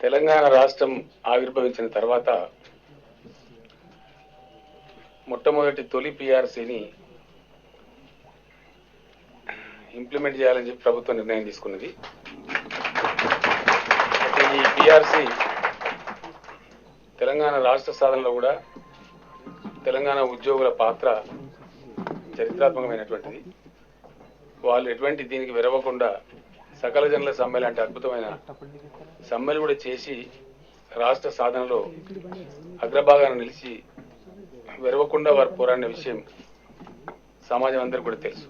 తెలంగాణ రాష్ట్రం ఆవిర్భవించిన తర్వాత మొట్టమొదటి తొలి పిఆర్సీని ఇంప్లిమెంట్ చేయాలని చెప్పి ప్రభుత్వం నిర్ణయం తీసుకున్నది. ఈ పిఆర్సీ తెలంగాణ రాష్ట్ర సాధనలో కూడా తెలంగాణ ఉద్యోగుల పాత్ర చరిత్రాత్మకమైనటువంటిది. వాళ్ళు ఎటువంటి దీనికి విరవకుండా సకల జనుల సమ్మె లాంటి అద్భుతమైన సమ్మెలు కూడా చేసి రాష్ట్ర సాధనలో అగ్రభాగాన్ని నిలిచి విరవకుండా వారు పోరాడిన విషయం సమాజం అందరికీ కూడా తెలుసు.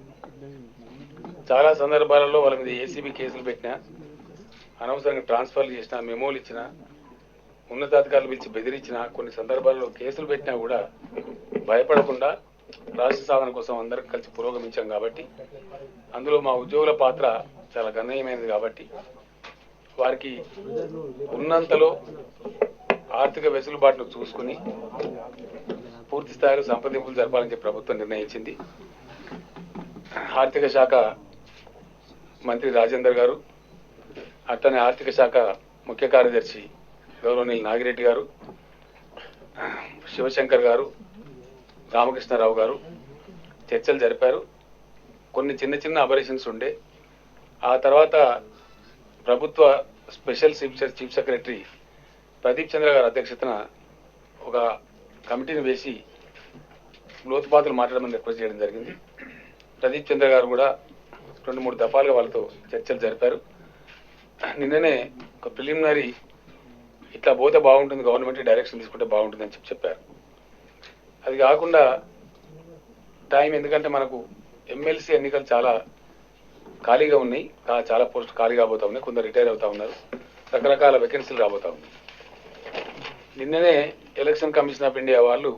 చాలా సందర్భాలలో వాళ్ళ మీద ఏసీబీ కేసులు పెట్టినా, అనవసరంగా ట్రాన్స్ఫర్లు చేసినా, మెమోలు ఇచ్చినా, ఉన్నతాధికారులు పిలిచి బెదిరించినా, కొన్ని సందర్భాల్లో కేసులు పెట్టినా కూడా భయపడకుండా రాష్ట్ర సాధన కోసం అందరం కలిసి పురోగమించాం. కాబట్టి అందులో మా ఉద్యోగుల పాత్ర చాలా గణనీయమైనది. కాబట్టి వారికి ఉన్నంతలో ఆర్థిక వెసులుబాటును చూసుకుని పూర్తి స్థాయిలో సంప్రదింపులు జరపాలని చెప్పి ప్రభుత్వం నిర్ణయించింది. ఆర్థిక శాఖ మంత్రి రాజేందర్ గారు, అట్లనే ఆర్థిక శాఖ ముఖ్య కార్యదర్శి గౌరవనీయులు నాగిరెడ్డి గారు, శివశంకర్ గారు, రామకృష్ణారావు గారు చర్చలు జరిపారు. కొన్ని చిన్న చిన్న అబరేషన్స్ ఉండే. ఆ తర్వాత ప్రభుత్వ special chief secretary Pradeep Chandra గారి అధ్యక్షతన ఒక కమిటీని వేసి లోతుపాతులు మాట్లాడమని రిక్వెస్ట్ చేయడం జరిగింది. ప్రదీప్ చంద్ర గారు కూడా 2-3 దఫాలుగా వాళ్ళతో చర్చలు జరిపారు. నిన్ననే ఒక ప్రిలిమినరీ ఇట్లా పోతే బాగుంటుంది, గవర్నమెంట్ డైరెక్షన్ తీసుకుంటే బాగుంటుంది అని చెప్పారు. అది కాకుండా టైం, ఎందుకంటే మనకు ఎమ్మెల్సీ ఎన్నికలు చాలా ఖాళీగా ఉన్నాయి, చాలా పోస్టులు ఖాళీ కాబోతా ఉన్నాయి, కొందరు రిటైర్ అవుతా ఉన్నారు, రకరకాల వేకెన్సీలు రాబోతా ఉన్నాయి. నిన్ననే ఎలక్షన్ కమిషన్ ఆఫ్ ఇండియా వాళ్ళు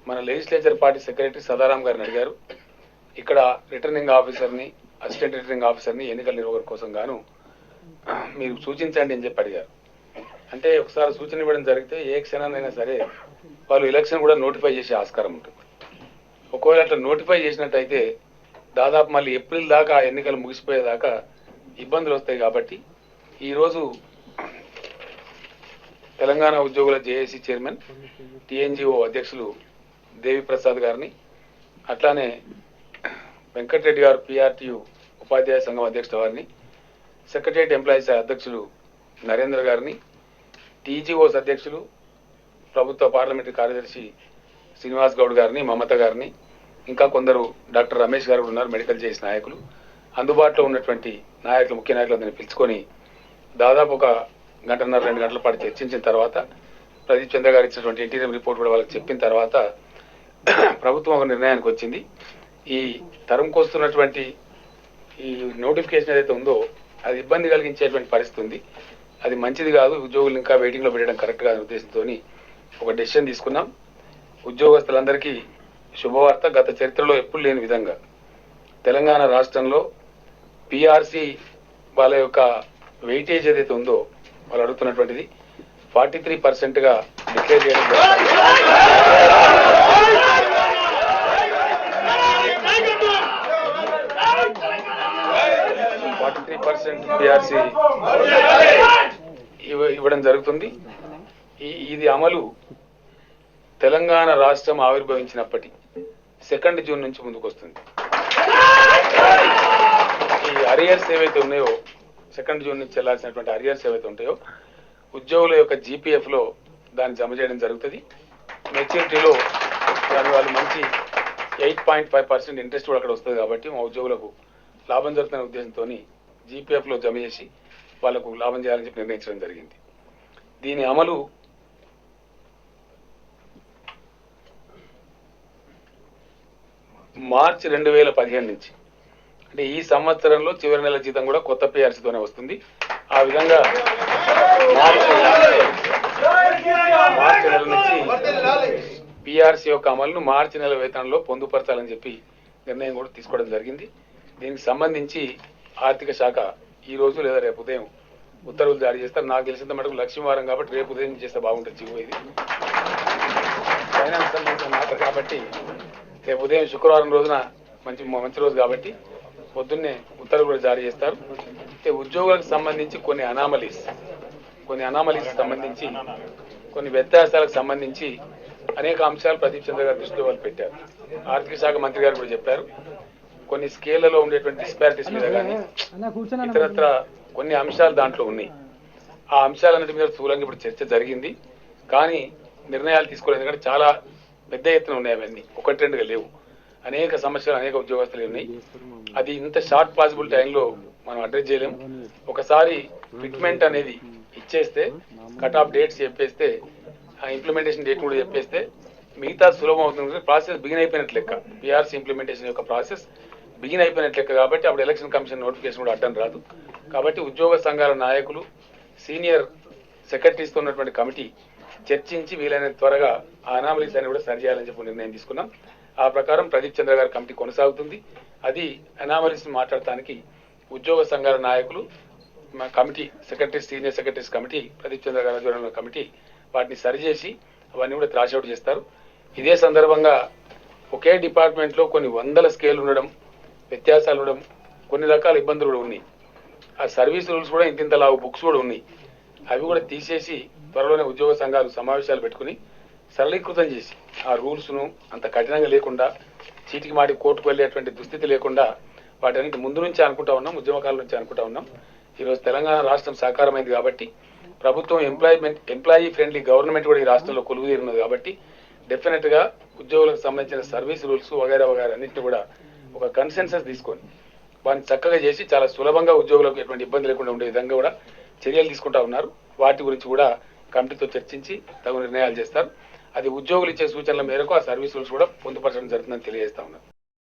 మన లెజిస్లేచర్ పార్టీ సెక్రటరీ సదారాం గారిని అడిగారు, ఇక్కడ రిటర్నింగ్ ఆఫీసర్ని, అసిస్టెంట్ రిటర్నింగ్ ఆఫీసర్ని ఎన్నికల నిర్వహణ కోసం గాను మీరు సూచించండి అని చెప్పి అడిగారు. అంటే ఒకసారి సూచన ఇవ్వడం జరిగితే ఏ క్షణానైనా సరే వాళ్ళు ఎలక్షన్ కూడా నోటిఫై చేసే ఆస్కారం ఉంటుంది. ఒకవేళ అట్లా నోటిఫై చేసినట్టయితే దాదాపు మళ్ళీ ఏప్రిల్ దాకా ఎన్నికలు ముగిసిపోయేదాకా ఇబ్బందులు వస్తాయి. కాబట్టి ఈరోజు తెలంగాణ ఉద్యోగుల జేఏసీ చైర్మన్, టీఎన్జిఓ అధ్యక్షులు దేవిప్రసాద్ గారిని, అట్లానే వెంకటరెడ్డి గారు పిఆర్టీయు ఉపాధ్యాయ సంఘం అధ్యక్షుల వారిని, సెక్రటరియట్ ఎంప్లాయీస్ అధ్యక్షులు నరేంద్ర గారిని, టీజీఓస్ అధ్యక్షులు ప్రభుత్వ పార్లమెంటరీ కార్యదర్శి శ్రీనివాస్ గౌడ్ గారిని, మమత గారిని, ఇంకా కొందరు డాక్టర్ రమేష్ గారు ఉన్నారు, మెడికల్ చేసి నాయకులు, అందుబాటులో ఉన్నటువంటి నాయకులు, ముఖ్య నాయకులందరినీ పిలుచుకొని దాదాపు ఒక 1.5-2 గంటల పాటు చర్చించిన తర్వాత ప్రదీప్ చంద్ర గారు ఇచ్చినటువంటి ఇంటీరియం రిపోర్ట్ కూడా వాళ్ళకి చెప్పిన తర్వాత ప్రభుత్వం ఒక నిర్ణయానికి వచ్చింది. ఈ తరంకు వస్తున్నటువంటి ఈ నోటిఫికేషన్ ఏదైతే ఉందో అది ఇబ్బంది కలిగించేటువంటి పరిస్థితి ఉంది, అది మంచిది కాదు, ఉద్యోగులు ఇంకా వెయిటింగ్లో పెట్టడం కరెక్ట్ కాదనే ఉద్దేశంతో ఒక డెసిషన్ తీసుకున్నాం. ఉద్యోగస్తులందరికీ శుభవార్త. గత చరిత్రలో ఎప్పుడు లేని విధంగా తెలంగాణ రాష్ట్రంలో పిఆర్సీ వాళ్ళ యొక్క వెయిటేజ్ ఏదైతే ఉందో వాళ్ళు అడుగుతున్నటువంటిది 43%గా డిక్లేర్ చేయడం జరిగింది. 43% పిఆర్సీ ఇవ్వడం జరుగుతుంది. ఇది అమలు తెలంగాణ రాష్ట్రం ఆవిర్భవించినప్పటి 2 జూన్ నుంచి ముందుకు వస్తుంది. ఈ అరియర్స్ ఏవైతే ఉన్నాయో 2 జూన్ నుంచి చెల్లాల్సినటువంటి అరియర్స్ ఏవైతే ఉంటాయో ఉద్యోగుల యొక్క జీపీఎఫ్ లో దాన్ని జమ చేయడం జరుగుతుంది. మెచ్యూరిటీలో దాని వాళ్ళు మంచి 8.5% ఇంట్రెస్ట్ కూడా అక్కడ వస్తుంది. కాబట్టి మా ఉద్యోగులకు లాభం జరుగుతున్న ఉద్దేశంతో జీపీఎఫ్ లో జమ చేసి వాళ్లకు లాభం చేయాలని చెప్పి నిర్ణయించడం జరిగింది. దీని అమలు మార్చి 2015 నుంచి, అంటే ఈ సంవత్సరంలో చివరి నెల జీతం కూడా కొత్త పిఆర్సీతోనే వస్తుంది. ఆ విధంగా మార్చి నెల నుంచి పిఆర్సీ యొక్క అమలును మార్చి నెల వేతనంలో పొందుపరచాలని చెప్పి నిర్ణయం కూడా తీసుకోవడం జరిగింది. దీనికి సంబంధించి ఆర్థిక శాఖ ఈ రోజు లేదా రేపు ఉదయం ఉత్తర్వులు జారీ చేస్తారు. నాకు తెలిసినంత మటుకు లక్ష్మీవారం కాబట్టి రేపు ఉదయం చేస్తే బాగుంటుంది. జీవో ఇది ఫైనాన్స్ సంబంధించిన మాట కాబట్టి రేపు ఉదయం శుక్రవారం రోజున మంచి రోజు కాబట్టి పొద్దున్నే ఉత్తర్వులు కూడా జారీ చేస్తారు. ఉద్యోగులకు సంబంధించి కొన్ని అనామలీస్ కొన్ని అనామలీస్ సంబంధించి కొన్ని వ్యత్యాసాలకు సంబంధించి అనేక అంశాలు ప్రదీప్ చంద్ర గారి దృష్టిలో వాళ్ళు పెట్టారు. ఆర్థిక శాఖ మంత్రి గారు కూడా చెప్పారు. కొన్ని స్కేళ్లలో ఉండేటువంటి డిస్పారిటీస్ మీద కానీ ఇతరత్ర కొన్ని అంశాలు దాంట్లో ఉన్నాయి. ఆ అంశాలన్నిటి మీద స్థూలంగా ఇప్పుడు చర్చ జరిగింది. కానీ నిర్ణయాలు తీసుకోలేదు. ఎందుకంటే చాలా పెద్ద ఎత్తున ఉన్నాయి. అవన్నీ ఒకటి రెండుగా లేవు. అనేక సమస్యలు, అనేక ఉద్యోగస్తులు ఉన్నాయి. అది ఇంత షార్ట్ పాసిబుల్ టైంలో మనం అడ్రస్ చేయలేము. ఒకసారి ఫిట్మెంట్ అనేది ఇచ్చేస్తే, కట్ ఆఫ్ డేట్స్ చెప్పేస్తే, ఇంప్లిమెంటేషన్ డేట్ కూడా చెప్పేస్తే మిగతా సులభం అవుతుంది. ప్రాసెస్ బిగిన్ అయిపోయినట్లు లెక్క. పిఆర్సీ ఇంప్లిమెంటేషన్ యొక్క ప్రాసెస్ బిగిన్ అయిపోయినట్లు లెక్క. కాబట్టి అప్పుడు ఎలక్షన్ కమిషన్ నోటిఫికేషన్ కూడా అడ్డం రాదు. కాబట్టి ఉద్యోగ సంఘాల నాయకులు, సీనియర్ సెక్రటరీస్తో ఉన్నటువంటి కమిటీ చర్చించి వీలైన త్వరగా ఆ అనామలీస్ అని కూడా సరిచేయాలని చెప్పి నిర్ణయం తీసుకున్నాం. ఆ ప్రకారం ప్రదీప్ చంద్ర గారి కమిటీ కొనసాగుతుంది. అది అనామలీస్ మాట్లాడటానికి ఉద్యోగ సంఘాల నాయకులు committee, secretaries, senior secretaries committee, Pradeep Chandra గారి ఆధ్వర్యంలో కమిటీ వాటిని సరిచేసి అవన్నీ కూడా త్రాష్ అవుట్ చేస్తారు. ఇదే సందర్భంగా ఒకే డిపార్ట్మెంట్లో కొన్ని వందల స్కేల్ ఉండడం, వ్యత్యాసాలు ఉండడం, కొన్ని రకాల ఇబ్బందులు కూడా ఉన్నాయి. ఆ సర్వీస్ రూల్స్ కూడా ఇంతింతలావు బుక్స్ కూడా ఉన్నాయి. అవి కూడా తీసేసి త్వరలోనే ఉద్యోగ సంఘాలు సమావేశాలు పెట్టుకుని సరళీకృతం చేసి ఆ రూల్స్ను అంత కఠినంగా లేకుండా, చీటికి మాటి కోర్టుకు వెళ్ళేటువంటి దుస్థితి లేకుండా వాటన్నిటి ముందు నుంచి అనుకుంటా ఉన్నాం, ఉద్యమకాల నుంచి అనుకుంటా ఉన్నాం. ఈరోజు తెలంగాణ రాష్ట్రం సాకారమైంది కాబట్టి, ప్రభుత్వం ఎంప్లాయీ ఫ్రెండ్లీ గవర్నమెంట్ కూడా ఈ రాష్ట్రంలో కొలువు తీరున్నది కాబట్టి డెఫినెట్ గా ఉద్యోగులకు సంబంధించిన సర్వీస్ రూల్స్ వగైరా వగైరా అన్నింటినీ కూడా ఒక కన్సెన్సస్ తీసుకొని వాటిని చక్కగా చేసి చాలా సులభంగా ఉద్యోగులకు ఎటువంటి ఇబ్బంది లేకుండా ఉండే విధంగా కూడా చర్యలు తీసుకుంటా ఉన్నారు. వాటి గురించి కూడా కమిటీతో చర్చించి తగు నిర్ణయాలు చేస్తారు. అది ఉద్యోగులు ఇచ్చే సూచనల మేరకు ఆ సర్వీస్ రూల్స్ కూడా పొందుపరచడం జరుగుతుందని తెలియజేస్తా ఉన్నారు.